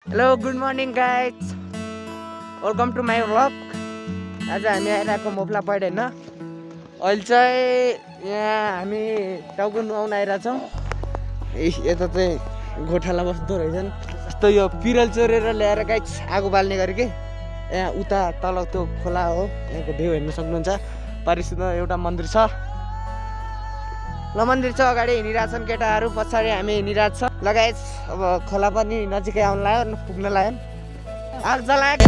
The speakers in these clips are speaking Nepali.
Hello good morning guys, welcome to my vlog. आज हामी आइरहेको मोफला पॉइन्ट होइन। अहिले चाहिँ यहाँ हामी टाउको नुहाउन आइरहेछौँ। यता चाहिँ गोठाला बस्दो रहेछन्। जस्तो यो पिरल चोरेर ल्याएर गाइज आगो बाल्ने गरे कि यहाँ उता तल त्यो खोला हो, यहाँको भ्यू हेर्न सक्नुहुन्छ। परिसुद एउटा मन्दिर छ, ल मन्दिर छ अगाडि हिँडिरहेछन् केटाहरू, पछाडि हामी हिँडिरहेको छ। लगायत अब खोला पनि नजिकै आउनु लाग्यो, पुग्न लाग्यो। आग जलाएको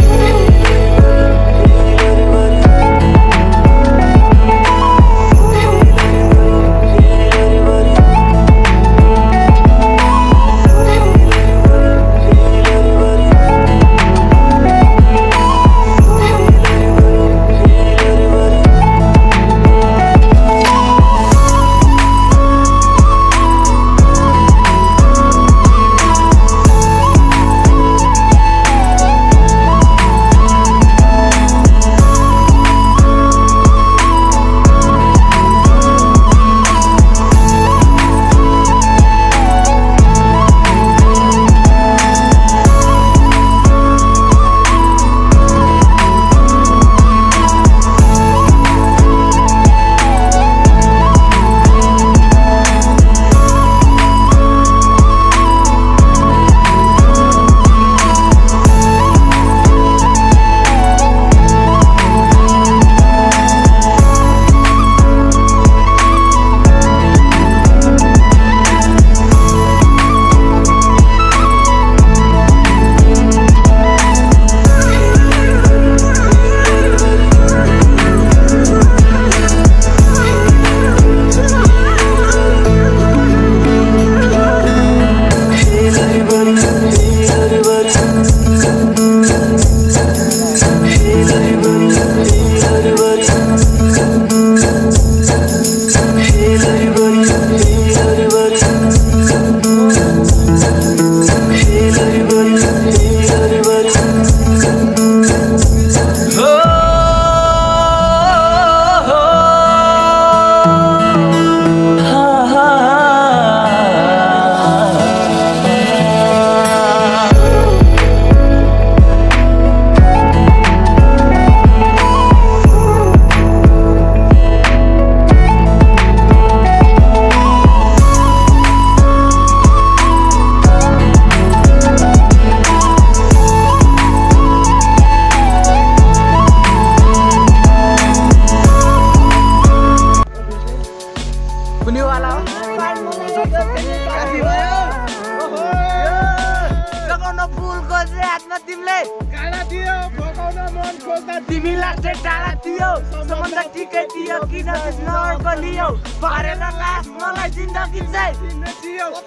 तिमीलाई चाहिँ टाढा दियो, सम्बन्ध ठिकै दियो, किन अर्को लियो, भरेर लास मलाई जिन्दगी चाहिँ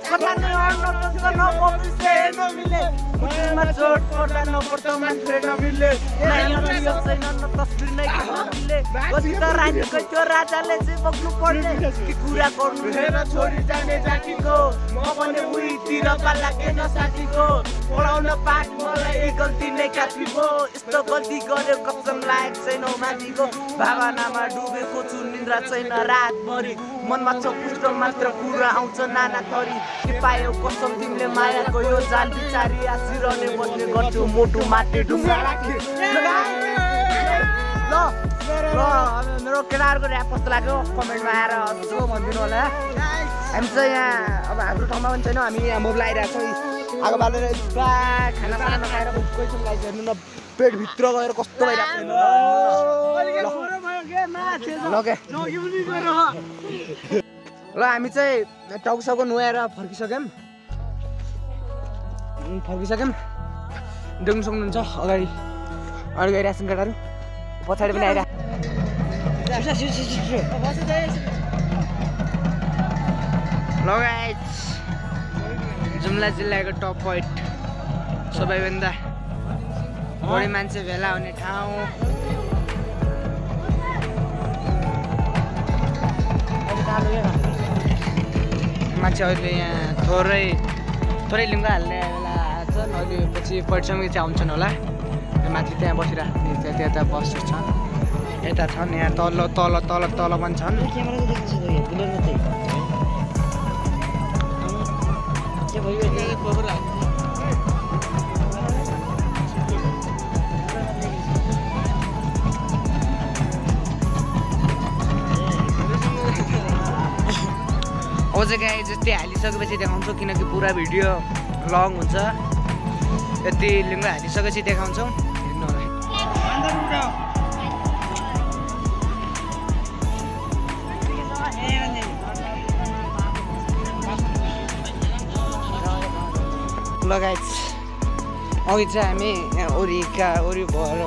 कता नै अर्नो टक्क नपर्छ नमिले, मुटुमा चोट पर्दा नपर्छ मान्छे नमिले, नाइयो छैन न तस्बिर नै नमिले, कति त रानीको त्यो राजाले चाहिँ बग्नु पर्ने कि कुरा गर्नु हेर छोडी जाने जातिको, म पनि उहीतिर पाला केन साथीको, पढाउन पाठ मलाई एक गल्ती नै काफी भयो, यस्तो गल्ती गर्यो कसम लायक छैन माथिको, भावनामा डुबेको छु निन्द्रा छैन रातभरि, मनमा छ पुष्ट मात्र कुरा आउँछ नाना थरी, के पायो कसम तिमीले मायाको यो जान बिचारी आसिरहने बस्ने गर्छु मोटु माटे ढुङ्गा राखी। ल मेरो केटाहरूको ऱ्याप कस्तो लाग्यो कमेन्टमा आएर यसो भनिदिनु होला। हामी चाहिँ यहाँ अब हाम्रो ठाउँमा पनि छैन, हामी यहाँ मोबाइल आइरहेको छौँ आगो बालेर खाना साना नखाएर कोइसन लाइक हेर्नु न, पेटभित्र गएर कस्तो भइरहेको छ। ल हामी चाहिँ टाउको नुहाएर फर्किसक्यौँ, देख्नु सक्नुहुन्छ अगाडि गइरहेको छन् केटाहरू, पछाडि पनि आइरहेको। ल गाइस, जुम्ला जिल्लाको टप पोइन्ट, सबैभन्दा बढी मान्छे भेला हुने ठाउँ। मान्छे अहिले यहाँ थोरै लिङ्गा हाल्ने बेला छन्, अहिले पछि पढ्छौँ चाहिँ आउँछन् होला। माथि त्यहाँ बसिरहेको त्यता बसेस छन्, यता छन्, यहाँ तल पनि छन्। चाहिँ गाइस जस्तै हालिसकेपछि देखाउँछु किनकि पुरा भिडियो लङ हुन्छ। यति लिङ्ग हालिसकेपछि देखाउँछौँ, हेर्नु होला। ल गाइस अघि चाहिँ हामी वरि भएर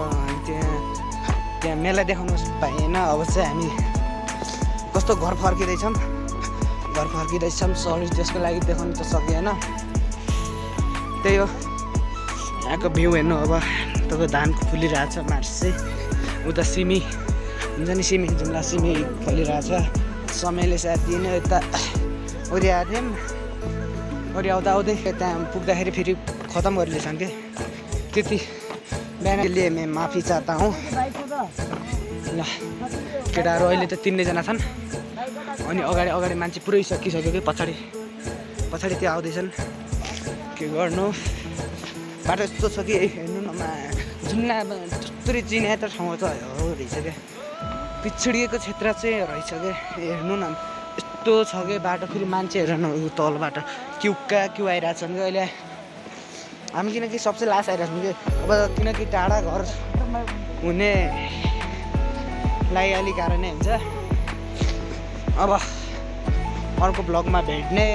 त्यहाँ मेला देखाउनु पाएन। अब चाहिँ हामी कस्तो घर फर्किँदैछौँ सरी त्यसको लागि देखाउनु त सकिएन। त्यही हो यहाँको भ्यू हेर्नु। अब तपाईँको धानको फुलिरहेछ मार्च चाहिँ, उता सिमी हुन्छ नि, सिमी जुम्ला सिमी फलिरहेछ। समयले साथ दिएन, यता वरि आएको थियौँ, वरि आउँदै त्यहाँ पुग्दाखेरि फेरि खतम गरिदिएछन् कि त्यति। बिहान लिए मैं माफी चाहता हूँ। ल केटाहरू अहिले त 3जना छन् अनि अगाडि मान्छे पुरै सकिसक्यो कि पछाडि त्यो आउँदैछन्। के गर्नु, बाटो यस्तो छ कि हेर्नु न, जुम्ला थुप्रै चिने त ठाउँ त हो रहेछ क्या, पिछडिएको क्षेत्र चाहिँ रहेछ क्या। हेर्नु न यस्तो छ कि बाटो, फेरि मान्छेहरू न तलबाट क्यु आइरहेछन् कि अहिले। हामी किनकि सबसे लास्ट आइरहेछौँ कि अब, किनकि टाढा घर हुने लागि अलिक गाह्रो नै हुन्छ। अब अर्को ब्लगमा भेट्ने।